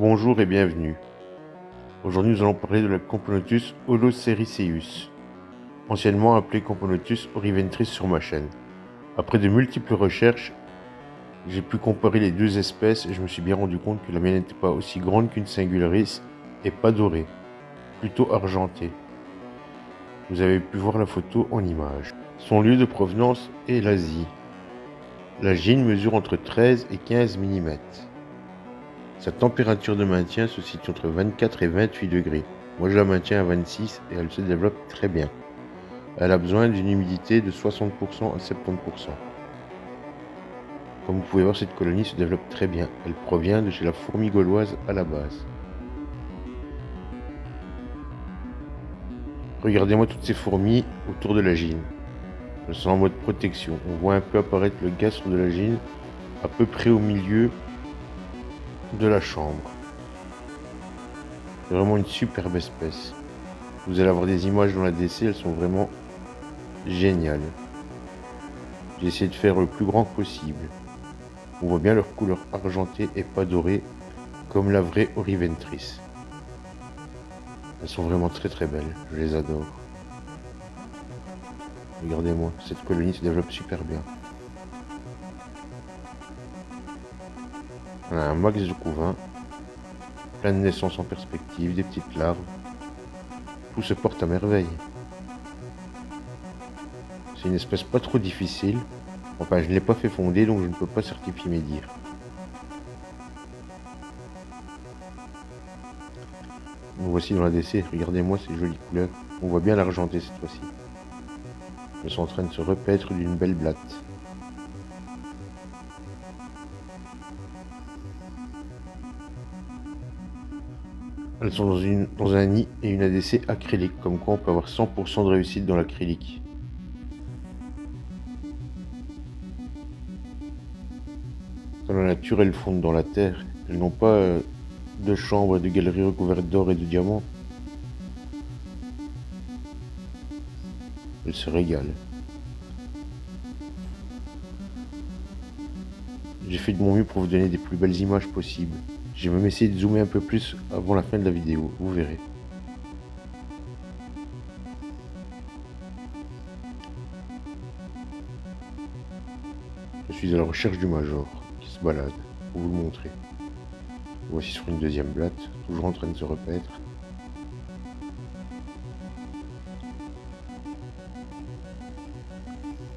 Bonjour et bienvenue. Aujourd'hui nous allons parler de la Camponotus holocericeus, anciennement appelée Camponotus oriventris sur ma chaîne. Après de multiples recherches, j'ai pu comparer les deux espèces et je me suis bien rendu compte que la mienne n'était pas aussi grande qu'une singularis et pas dorée, plutôt argentée. Vous avez pu voir la photo en image. Son lieu de provenance est l'Asie. La gine mesure entre 13 et 15 mm. Sa température de maintien se situe entre 24 et 28 degrés. Moi je la maintiens à 26 et elle se développe très bien. Elle a besoin d'une humidité de 60% à 70%. Comme vous pouvez voir, cette colonie se développe très bien. Elle provient de chez la fourmi gauloise à la base. Regardez-moi toutes ces fourmis autour de la gine. Elles sont en mode protection. On voit un peu apparaître le gastre de la gine à peu près au milieu de la chambre. C'est vraiment une superbe espèce. Vous allez avoir des images dans la DC, elles sont vraiment géniales. J'ai essayé de faire le plus grand possible. On voit bien leur couleur argentée et pas dorée, comme la vraie oriventris. Elles sont vraiment très belles, je les adore. Regardez-moi, cette colonie se développe super bien. On a un max de couvain, plein de naissances en perspective, des petites larves. Tout se porte à merveille. C'est une espèce pas trop difficile. Enfin, je ne l'ai pas fait fonder, donc je ne peux pas certifier mes dires. Nous voici dans la DC, regardez-moi ces jolies couleurs. On voit bien l'argenté cette fois-ci. Elles sont en train de se repaître d'une belle blatte. Elles sont dans un nid et une ADC acrylique, comme quoi on peut avoir 100% de réussite dans l'acrylique. Dans la nature, elles fondent dans la terre. Elles n'ont pas de chambre et de galeries recouvertes d'or et de diamants. Elles se régalent. J'ai fait de mon mieux pour vous donner des plus belles images possibles. J'ai même essayé de zoomer un peu plus avant la fin de la vidéo, vous verrez. Je suis à la recherche du major qui se balade, pour vous le montrer. Voici sur une deuxième blatte, toujours en train de se repaître.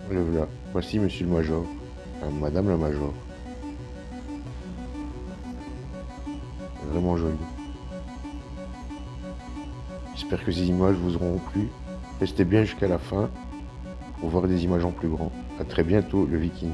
Le voilà, voici monsieur le major, enfin, madame la major. Vraiment joli. J'espère que ces images vous auront plu. Restez bien jusqu'à la fin pour voir des images en plus grand. A très bientôt le Viking.